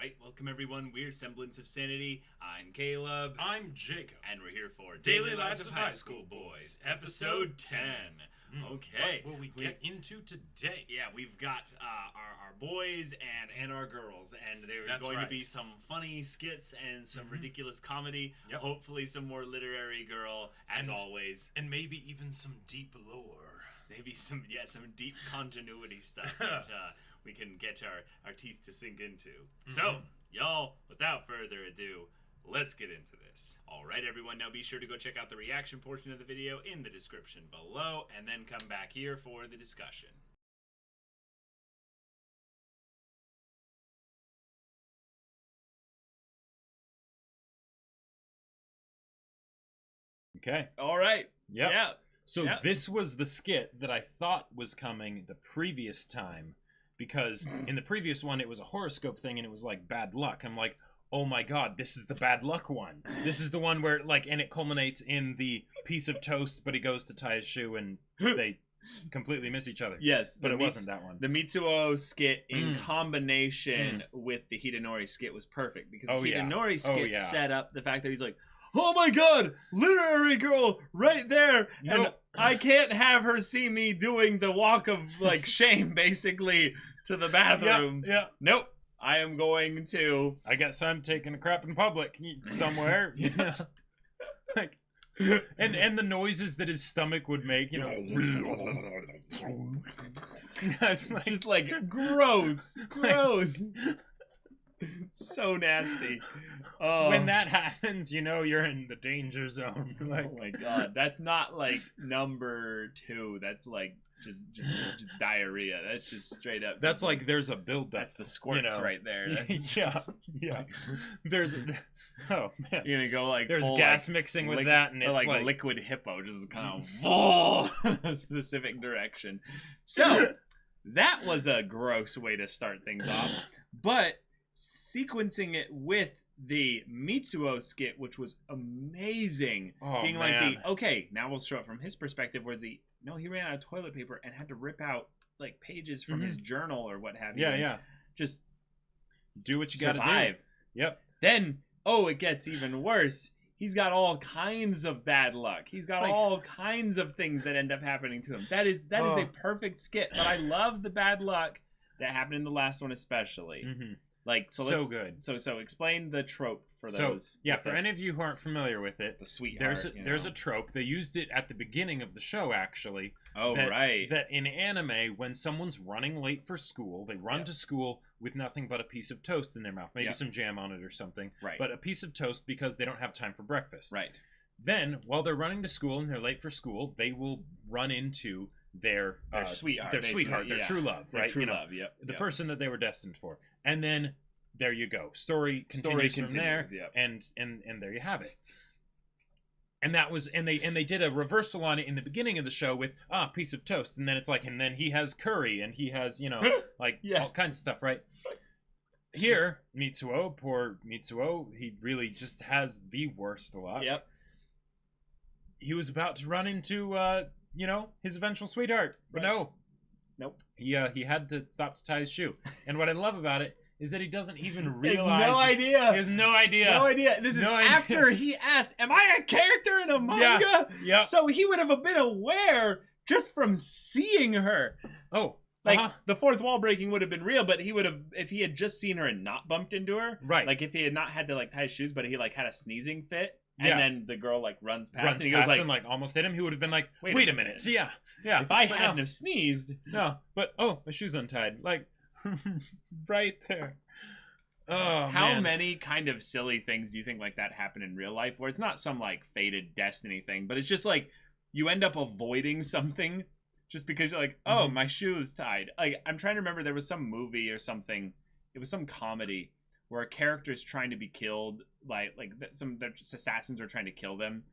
right, welcome everyone. We're Semblance of Sanity. I'm Caleb. I'm Jacob. And we're here for Daily Lives of High School Boys, Episode 10. Okay. What will we get into today? Yeah, we've got our boys and our girls, and there's going to be some funny skits and some ridiculous comedy. Yep. Hopefully some more literary girl, as always. And maybe even some deep lore. Maybe some deep continuity stuff that we can get our teeth to sink into. So, y'all, without further ado, let's get into this. Alright, everyone, now be sure to go check out the reaction portion of the video in the description below, and then come back here for the discussion. Okay. Alright. Yep. Yeah. So this was the skit that I thought was coming the previous time, because in the previous one it was a horoscope thing and it was like bad luck. I'm like, oh my god, this is the bad luck one. This is the one where and it culminates in the piece of toast, but he goes to tie his shoe and they completely miss each other. Yes, but it wasn't that one. The Mitsuo skit in combination with the Hidenori skit was perfect, because the Hidenori skit set up the fact that he's like, oh my god, literary girl right there, and I can't have her see me doing the walk of like shame basically to the bathroom. Yeah. Nope. I am going to. I guess I'm taking a crap in public somewhere. Yeah. Like, and the noises that his stomach would make, you know. It's like, just like gross. So nasty. When that happens, you know you're in the danger zone. Like, oh my god, that's not like number 2. That's like just diarrhea. That's just straight up. That's like there's a buildup. That's the squirts right there. Yeah. There's oh man. You're gonna go like there's full, gas mixing with that, and it's like liquid hippo, just kind of a specific direction. So that was a gross way to start things off, but sequencing it with the Mitsuo skit, which was amazing, being like okay, now we'll show it from his perspective, whereas he ran out of toilet paper and had to rip out like pages from his journal or what have you. Yeah. Just do what you gotta do. Yep. Then, it gets even worse. He's got all kinds of bad luck. He's got all kinds of things that end up happening to him. That is a perfect skit, but I love the bad luck that happened in the last one especially. Like so good. So explain the trope for those. So, for any of you who aren't familiar with it, the sweetheart. There's a trope. They used it at the beginning of the show, actually. Oh, right. That in anime, when someone's running late for school, they run to school with nothing but a piece of toast in their mouth, maybe some jam on it or something. Right. But a piece of toast because they don't have time for breakfast. Right. Then, while they're running to school and they're late for school, they will run into their sweetheart, their true love, right? True love, the person that they were destined for, and then there you go. Story continues from there, and there you have it. And that was, and they did a reversal on it in the beginning of the show with piece of toast, and then it's like, and then he has curry, and he has all kinds of stuff, right? Here, poor Mitsuo, he really just has the worst luck. Yep. He was about to run into his eventual sweetheart, but nope. He had to stop to tie his shoe. And what I love about it is that he doesn't even realize. He has no idea. This is after he asked, "Am I a character in a manga?" Yeah. So he would have been aware just from seeing her. Oh. The fourth wall breaking would have been real, but he would have, if he had just seen her and not bumped into her. Right. Like if he had not had to tie his shoes, but he had a sneezing fit. And then the girl runs past and he goes goes and almost hit him. He would have been like, wait a minute. Yeah. If I hadn't have sneezed. No. But my shoe's untied. Right there. Oh, how many kind of silly things do you think like that happen in real life, where it's not some fated destiny thing, but it's just you end up avoiding something just because you're like, oh, my shoe is tied. I'm trying to remember, there was some movie or something. It was some comedy where a character's trying to be killed, some assassins are trying to kill them,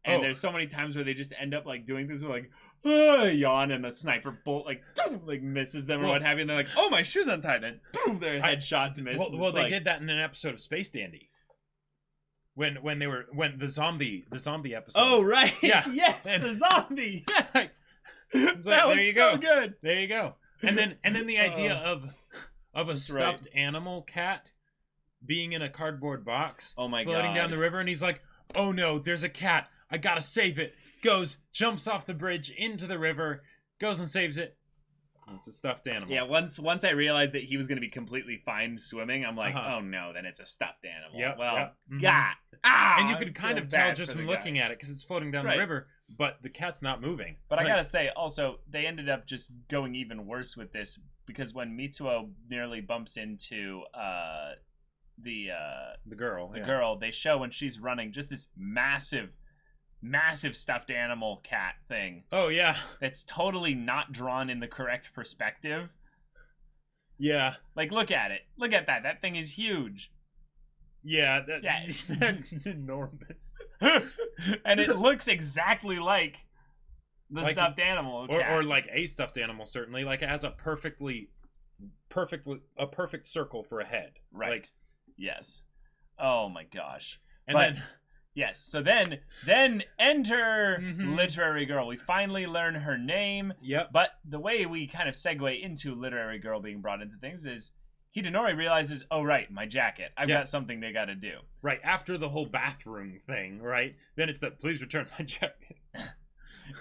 and there's so many times where they just end up doing things where yawn, and the sniper bolt misses them or what have you, and they're like, oh, my shoe's untied, and boom, their headshots miss. Well, they did that in an episode of Space Dandy. When the zombie episode. Oh right, yeah, yes, the zombie. Yeah. That was so good. There you go. And then the idea of a stuffed animal cat being in a cardboard box, oh my floating God, down the river, and he's like, "Oh no, there's a cat! I gotta save it!" Goes, jumps off the bridge into the river, goes and saves it. It's a stuffed animal. Yeah, once I realized that he was going to be completely fine swimming, I'm like, oh no, then it's a stuffed animal. Yep, well, yep. And you could kind of tell just from looking at it because it's floating down the river, but the cat's not moving. But I gotta say, also, they ended up just going even worse with this because when Mitsuo nearly bumps into the girl, they show when she's running just this massive stuffed animal cat thing. Oh yeah, that's totally not drawn in the correct perspective. Yeah, like look at it. Look at that. That thing is huge. Yeah, that's enormous. And it looks exactly like the stuffed animal cat. Or like a stuffed animal, certainly. Like it has a perfect circle for a head. Right. Like, yes. Oh my gosh. And then yes, so then enter Literary Girl. We finally learn her name. Yep. But the way we kind of segue into Literary Girl being brought into things is Hidenori realizes, oh right, my jacket. I've got something they gotta do. Right, after the whole bathroom thing, right? Then it's that, please return my jacket.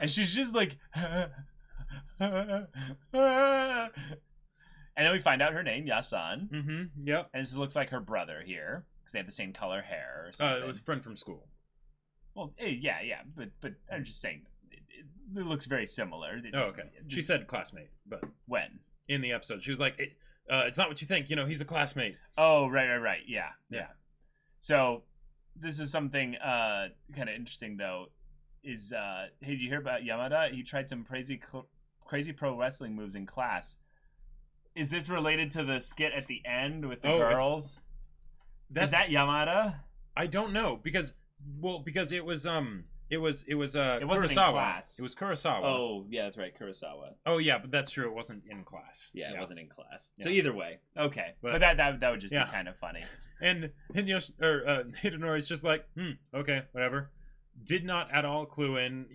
And she's just like and then we find out her name, Yasan. Yep. And this looks like her brother here. Because they have the same color hair or something. It was a friend from school. Well, yeah, but I'm just saying, it looks very similar. Oh, okay. She said classmate, but when? In the episode. She was like, it's not what you think, he's a classmate. Oh, right, yeah. So, this is something kind of interesting, though, is, hey, did you hear about Yamada? He tried some crazy pro wrestling moves in class. Is this related to the skit at the end with the girls? Is that Yamada? I don't know because it was it wasn't Kurosawa. In class. It was Kurosawa. Oh yeah, that's right, Kurosawa. Oh yeah, but that's true. It wasn't in class. Yeah, it wasn't in class. Yeah. So either way, okay. But that would just be kind of funny. And Hidenori's just like, okay, whatever. Did not at all clue in.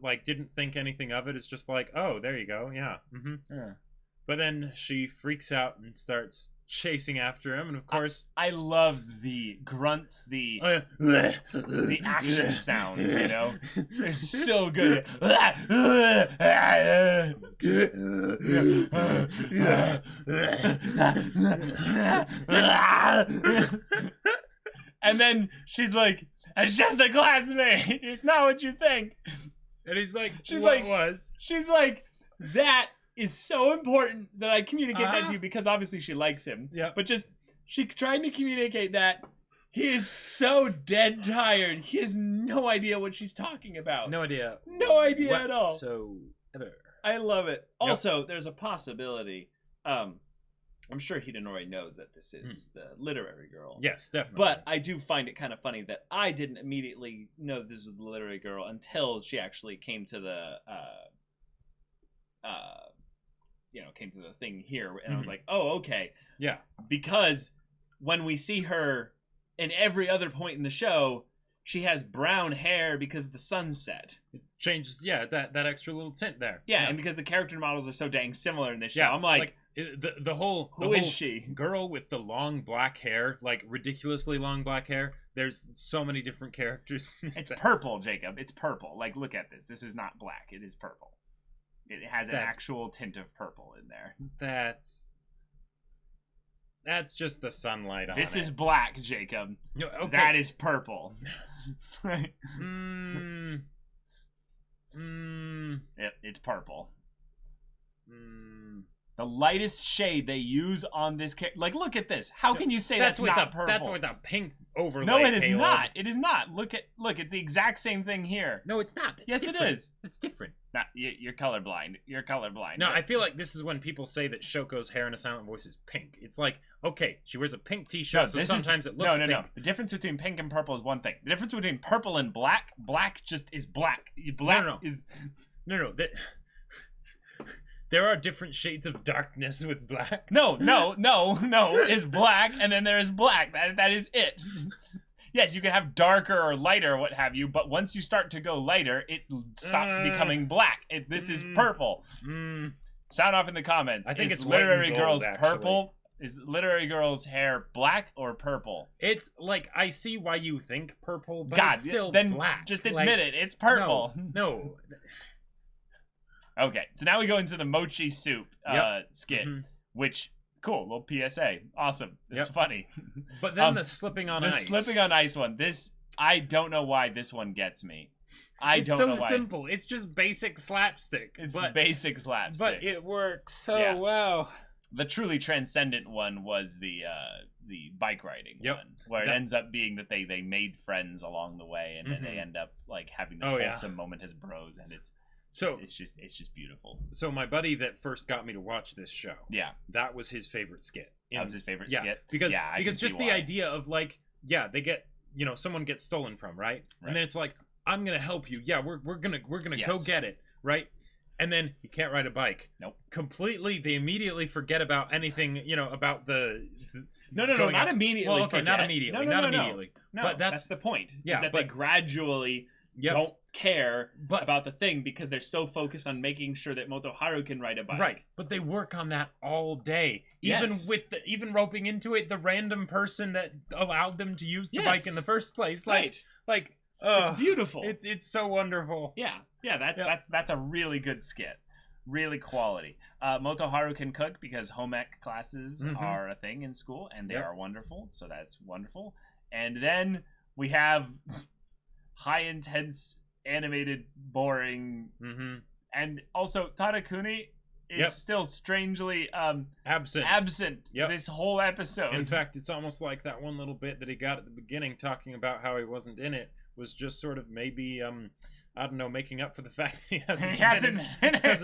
Like didn't think anything of it. It's just like, oh, there you go. Yeah. Yeah. But then she freaks out and starts chasing after him, and of course I love the grunts, the action sounds, they're so good. And then she's like, it's just a classmate, it's not what you think. And he's like, she's like that is so important that I communicate that to you because obviously she likes him. Yeah. But just she trying to communicate that he is so dead tired. He has no idea what she's talking about. No idea. No idea at all. So I love it. Yep. Also, there's a possibility. I'm sure Hidenori knows that this is the Literary Girl. Yes, definitely. But I do find it kind of funny that I didn't immediately know this was the Literary Girl until she actually came to the thing here, and I was like, oh, okay. Yeah. Because when we see her in every other point in the show, she has brown hair because of the sunset. It changes, that extra little tint there. Yeah, and because the character models are so dang similar in this show, I'm like the whole who is she? Girl with the long black hair, like ridiculously long black hair. There's so many different characters. It's purple, Jacob. It's purple. Like, look at this. This is not black. It is purple. It has an actual tint of purple in there. That's just the sunlight on it. This is black, Jacob. No, okay. That is purple. It's purple. The lightest shade they use on this character. Like, look at this. How can you say that's not purple? That's with the pink overlay. No, it is not. It is not. Look, it's the exact same thing here. No, it's not. Yes, it is. It's different. Nah, you're colorblind. You're colorblind. No, I feel like this is when people say that Shoko's hair in A Silent Voice is pink. It's like, okay, she wears a pink t-shirt, so sometimes it looks pink. No. The difference between pink and purple is one thing. The difference between purple and black just is black. No. There are different shades of darkness with black. No. It's black, and then there is black. That is it. Yes, you can have darker or lighter or what have you, but once you start to go lighter, it stops becoming black. This is purple. Sound off in the comments. I think is it's Literary white and gold, Girl's actually. purple. Is literary girl's hair black or purple? It's like, I see why you think purple, but God, it's still then black. Just admit it. It's purple. No. Okay, so now we go into the mochi soup skit, which, cool, little PSA. Awesome. It's funny. But then the slipping on ice. The slipping on ice one. I don't know why this one gets me. It's so simple. It's just basic slapstick. It's basic slapstick. But it works so well. The truly transcendent one was the bike riding one, where it ends up being that they made friends along the way, and then they end up like having this wholesome moment as bros, and it's just beautiful. So my buddy that first got me to watch this show, that was his favorite skit. That was his favorite skit? Because just the idea of like, they get, someone gets stolen from, right? And then it's like, I'm gonna help you. Yeah, we're gonna go get it, right? And then he can't ride a bike. Nope. Completely, they immediately forget about anything, about the. No, not immediately. Well, okay, not immediately. Not immediately. No, but that's the point. Yeah, is that they gradually don't care about the thing because they're so focused on making sure that Motoharu can ride a bike. Right, but they work on that all day. Even roping into it the random person that allowed them to use the bike in the first place. It's beautiful. It's so wonderful. That's a really good skit. Really quality. Motoharu can cook because home ec classes are a thing in school, and they are wonderful. So that's wonderful. And then we have high intense, animated, boring, and also Tadakuni is still strangely absent this whole episode. In fact, it's almost like that one little bit that he got at the beginning talking about how he wasn't in it was just sort of maybe I don't know, making up for the fact that he hasn't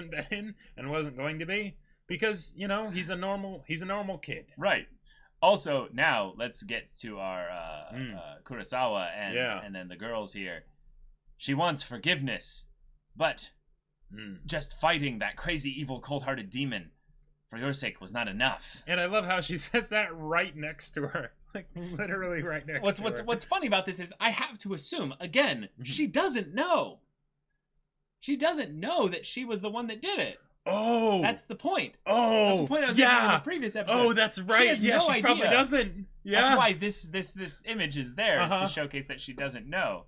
been in and wasn't going to be, because he's a normal kid. Right. Also, now let's get to our Kurosawa and then the girls here. She wants forgiveness, but just fighting that crazy, evil, cold-hearted demon for your sake was not enough. And I love how she says that right next to her. Like, literally right next to her. What's funny about this is I have to assume, again, she doesn't know. She doesn't know that she was the one that did it. Oh! That's the point. Oh! That's the point I was making in the previous episode. Oh, that's right. She has no idea. Probably doesn't. Yeah. That's why this image is there, is to showcase that she doesn't know.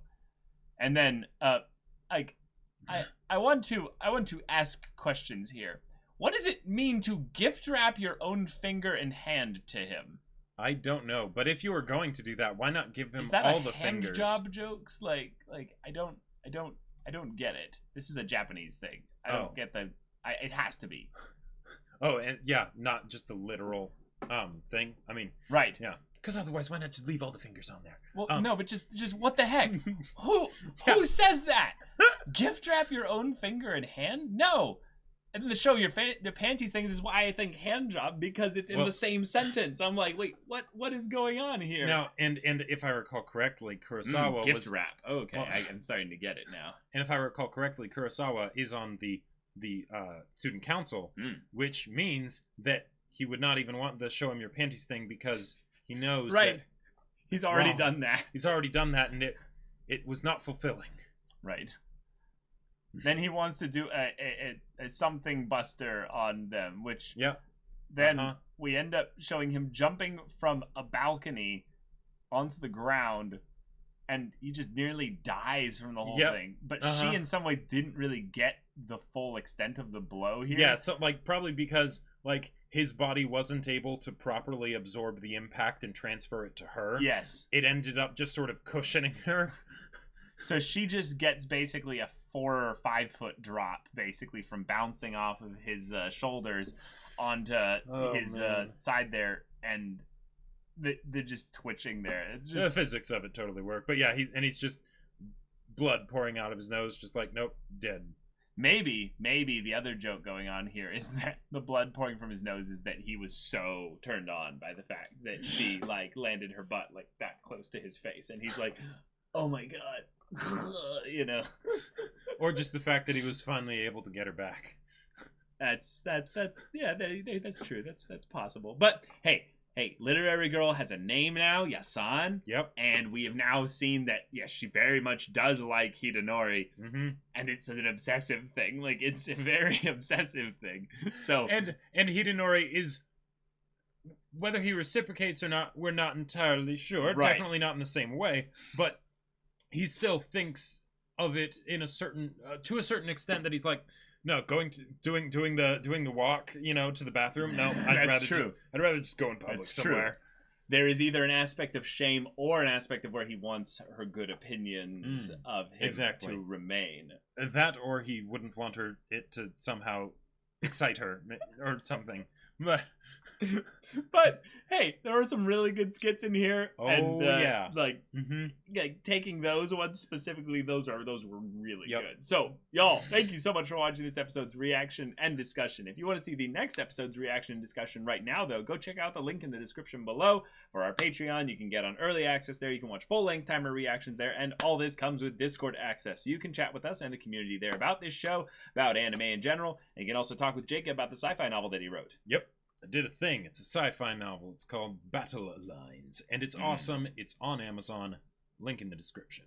And then, I want to ask questions here. What does it mean to gift wrap your own finger and hand to him? I don't know, but if you were going to do that, why not give him is that all a the hand fingers? Job jokes? Like I don't get it. This is a Japanese thing. I don't get it has to be. Oh, and not just the literal thing. I mean, right. Yeah. Because otherwise, why not just leave all the fingers on there? Well, no, but just what the heck? Who says that? Gift wrap your own finger and hand? No. And then the show the panties things is why I think hand job, because it's in the same sentence. I'm like, wait, what is going on here? Now, and if I recall correctly, Kurosawa gift wrap. Oh, okay, well, I'm starting to get it now. And if I recall correctly, Kurosawa is on the student council, which means that he would not even want the show him your panties thing because he knows that he's already done that. He's already done that, and it was not fulfilling. Right. Then he wants to do a something buster on them, which then we end up showing him jumping from a balcony onto the ground, and he just nearly dies from the whole thing. But she, in some ways, didn't really get the full extent of the blow here. Yeah, so probably because his body wasn't able to properly absorb the impact and transfer it to her. Yes, it ended up just sort of cushioning her. So she just gets basically a 4 or 5 foot drop, basically from bouncing off of his shoulders onto his side there, and they're just twitching there. It's just... The physics of it totally work, but he's just blood pouring out of his nose, just like, nope, dead. Maybe the other joke going on here is that the blood pouring from his nose is that he was so turned on by the fact that she landed her butt that close to his face, and he's like, oh my god. Or just the fact that he was finally able to get her back. That's true. That's possible. But hey, literary girl has a name now, Yasan. Yep. And we have now seen that she very much does like Hidenori, and it's an obsessive thing. It's a very obsessive thing. So and Hidenori is whether he reciprocates or not, we're not entirely sure. Right. Definitely not in the same way, but he still thinks of it in a certain to a certain extent that he's like, no, doing the walk, to the bathroom. No, I'd rather just go in public somewhere. True. There is either an aspect of shame or an aspect of where he wants her good opinions of him to remain. That, or he wouldn't want it to somehow excite her or something. But hey, there were some really good skits in here. Oh, and, yeah. Like taking those ones specifically, those were really good. So, y'all, thank you so much for watching this episode's reaction and discussion. If you want to see the next episode's reaction and discussion right now, though, go check out the link in the description below for our Patreon. You can get on early access there. You can watch full-length timer reactions there, and all this comes with Discord access. So you can chat with us and the community there about this show, about anime in general, and you can also talk with Jacob about the sci-fi novel that he wrote. Yep. I did a thing. It's a sci-fi novel. It's called Battle Lines, and it's awesome. It's on Amazon. Link in the description.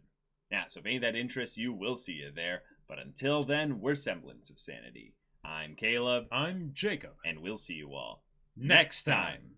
Yeah, so if any of that interests you, we'll see you there. But until then, we're Semblance of Sanity. I'm Caleb. I'm Jacob. And we'll see you all next time.